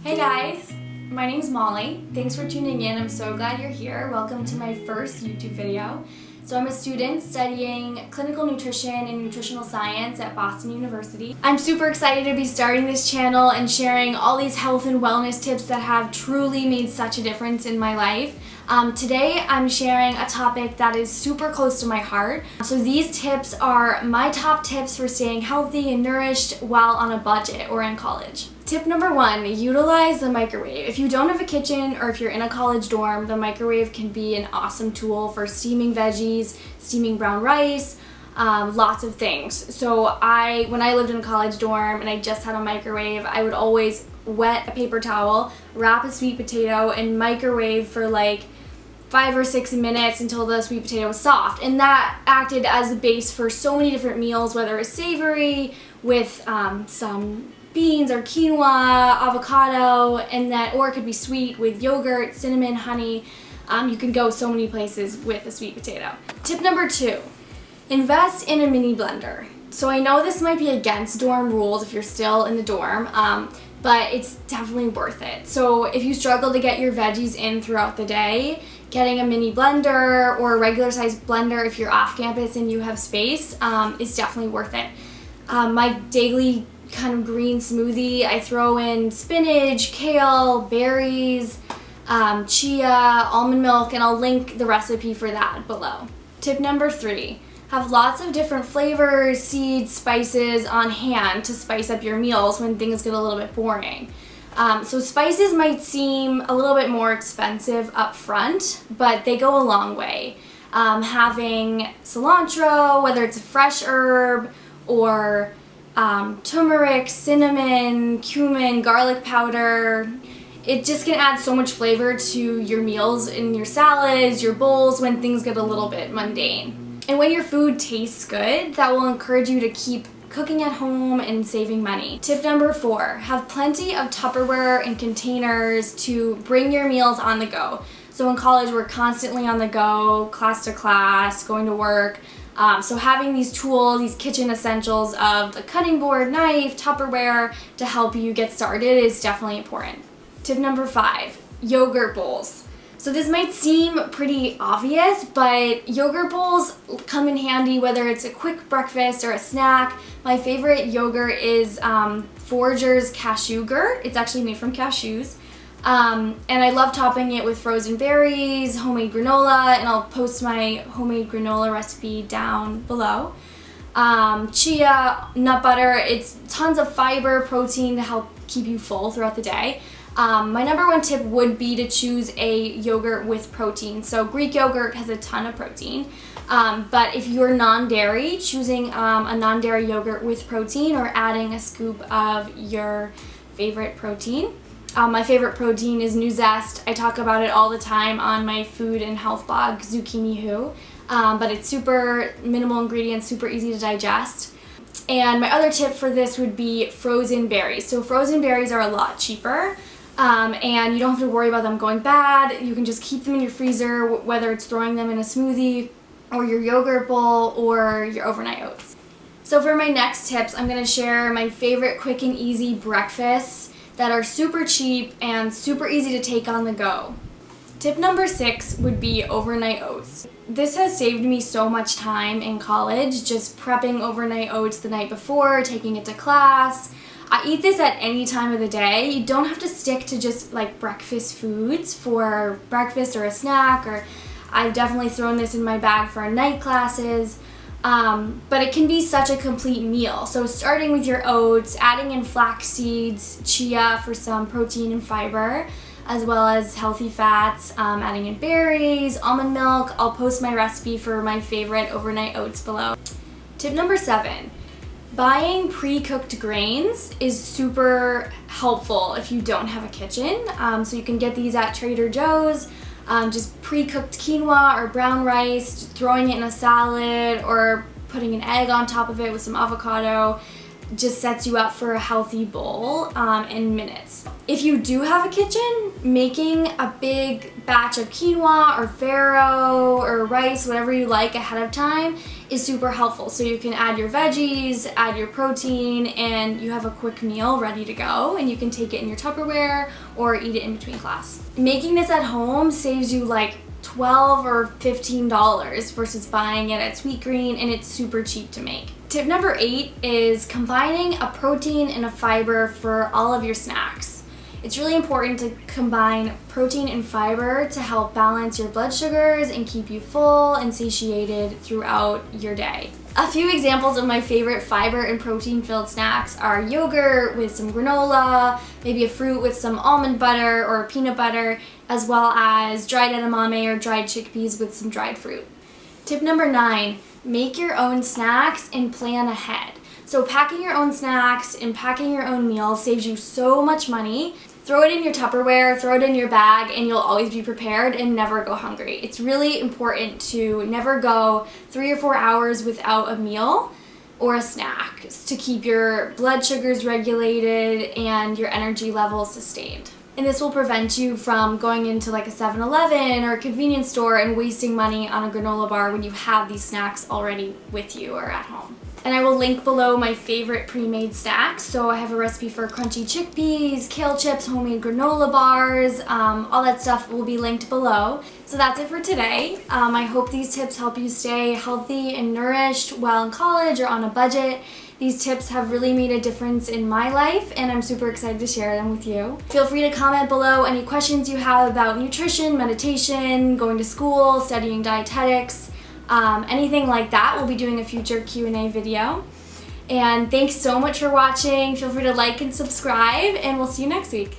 Hey guys, my name's Molly. Thanks for tuning in. I'm so glad you're here. Welcome to my first YouTube video. So I'm a student studying clinical nutrition and nutritional science at Boston University. I'm super excited to be starting this channel and sharing all these health and wellness tips that have truly made such a difference in my life. Today I'm sharing a topic that is super close to my heart. So these tips are my top tips for staying healthy and nourished while on a budget or in college. Tip number 1, utilize the microwave. If you don't have a kitchen or if you're in a college dorm, the microwave can be an awesome tool for steaming veggies, steaming brown rice, lots of things. So when I lived in a college dorm and I just had a microwave, I would always wet a paper towel, wrap a sweet potato, and microwave for like 5 or 6 minutes until the sweet potato was soft. And that acted as the base for so many different meals, whether it was savory with some beans or quinoa, avocado, or it could be sweet with yogurt, cinnamon, honey. You can go so many places with a sweet potato. Tip number 2, invest in a mini blender. So I know this might be against dorm rules if you're still in the dorm, but it's definitely worth it. So if you struggle to get your veggies in throughout the day, getting a mini blender or a regular sized blender if you're off campus and you have space is definitely worth it. My daily kind of green smoothie, I throw in spinach, kale, berries, chia, almond milk, and I'll link the recipe for that below. Tip number 3, have lots of different flavors, seeds, spices on hand to spice up your meals when things get a little bit boring. So spices might seem a little bit more expensive up front, but they go a long way. Having cilantro, whether it's a fresh herb, or turmeric, cinnamon, cumin, garlic powder. It just can add so much flavor to your meals in your salads, your bowls, when things get a little bit mundane. And when your food tastes good, that will encourage you to keep cooking at home and saving money. Tip number 4, have plenty of Tupperware and containers to bring your meals on the go. So in college, we're constantly on the go, class to class, going to work. So having these tools, these kitchen essentials of the cutting board, knife, Tupperware to help you get started is definitely important. Tip number 5, yogurt bowls. So this might seem pretty obvious, but yogurt bowls come in handy whether it's a quick breakfast or a snack. My favorite yogurt is Forager's Cashew-gurt. It's actually made from cashews. And I love topping it with frozen berries, homemade granola, and I'll post my homemade granola recipe down below. Chia, nut butter, it's tons of fiber, protein to help keep you full throughout the day. My number 1 tip would be to choose a yogurt with protein. So Greek yogurt has a ton of protein, but if you're non-dairy, choosing a non-dairy yogurt with protein or adding a scoop of your favorite protein. My favorite protein is Nuzest. I talk about it all the time on my food and health blog, Zucchini Who, but it's super minimal ingredients, super easy to digest. And my other tip for this would be frozen berries. So frozen berries are a lot cheaper, and you don't have to worry about them going bad. You can just keep them in your freezer, whether it's throwing them in a smoothie or your yogurt bowl or your overnight oats. So for my next tips, I'm going to share my favorite quick and easy breakfasts that are super cheap and super easy to take on the go. Tip number 6 would be overnight oats. This has saved me so much time in college, just prepping overnight oats the night before, taking it to class. I eat this at any time of the day. You don't have to stick to just like breakfast foods for breakfast or a snack, or I've definitely thrown this in my bag for night classes. But it can be such a complete meal. So starting with your oats, adding in flax seeds, chia for some protein and fiber, as well as healthy fats, adding in berries, almond milk. I'll post my recipe for my favorite overnight oats below. Tip number 7, buying pre-cooked grains is super helpful if you don't have a kitchen. So you can get these at Trader Joe's. Just pre-cooked quinoa or brown rice, throwing it in a salad or putting an egg on top of it with some avocado. just sets you up for a healthy bowl in minutes. If you do have a kitchen, making a big batch of quinoa or farro or rice, whatever you like ahead of time, is super helpful. So you can add your veggies, add your protein, and you have a quick meal ready to go, and you can take it in your Tupperware or eat it in between class. Making this at home saves you like $12 or $15 versus buying it at Sweetgreen, and it's super cheap to make. Tip number 8 is combining a protein and a fiber for all of your snacks. It's really important to combine protein and fiber to help balance your blood sugars and keep you full and satiated throughout your day. A few examples of my favorite fiber and protein filled snacks are yogurt with some granola, maybe a fruit with some almond butter or peanut butter, as well as dried edamame or dried chickpeas with some dried fruit. Tip number 9, make your own snacks and plan ahead. So packing your own snacks and packing your own meals saves you so much money. Throw it in your Tupperware, throw it in your bag, and you'll always be prepared and never go hungry. It's really important to never go 3 or 4 hours without a meal or a snack to keep your blood sugars regulated and your energy levels sustained. And this will prevent you from going into like a 7-Eleven or a convenience store and wasting money on a granola bar when you have these snacks already with you or at home. And I will link below my favorite pre-made snacks. So I have a recipe for crunchy chickpeas, kale chips, homemade granola bars, all that stuff will be linked below. So that's it for today. I hope these tips help you stay healthy and nourished while in college or on a budget. These tips have really made a difference in my life, and I'm super excited to share them with you. Feel free to comment below any questions you have about nutrition, meditation, going to school, studying dietetics, anything like that. We'll be doing a future Q&A video. And thanks so much for watching. Feel free to like and subscribe, and we'll see you next week.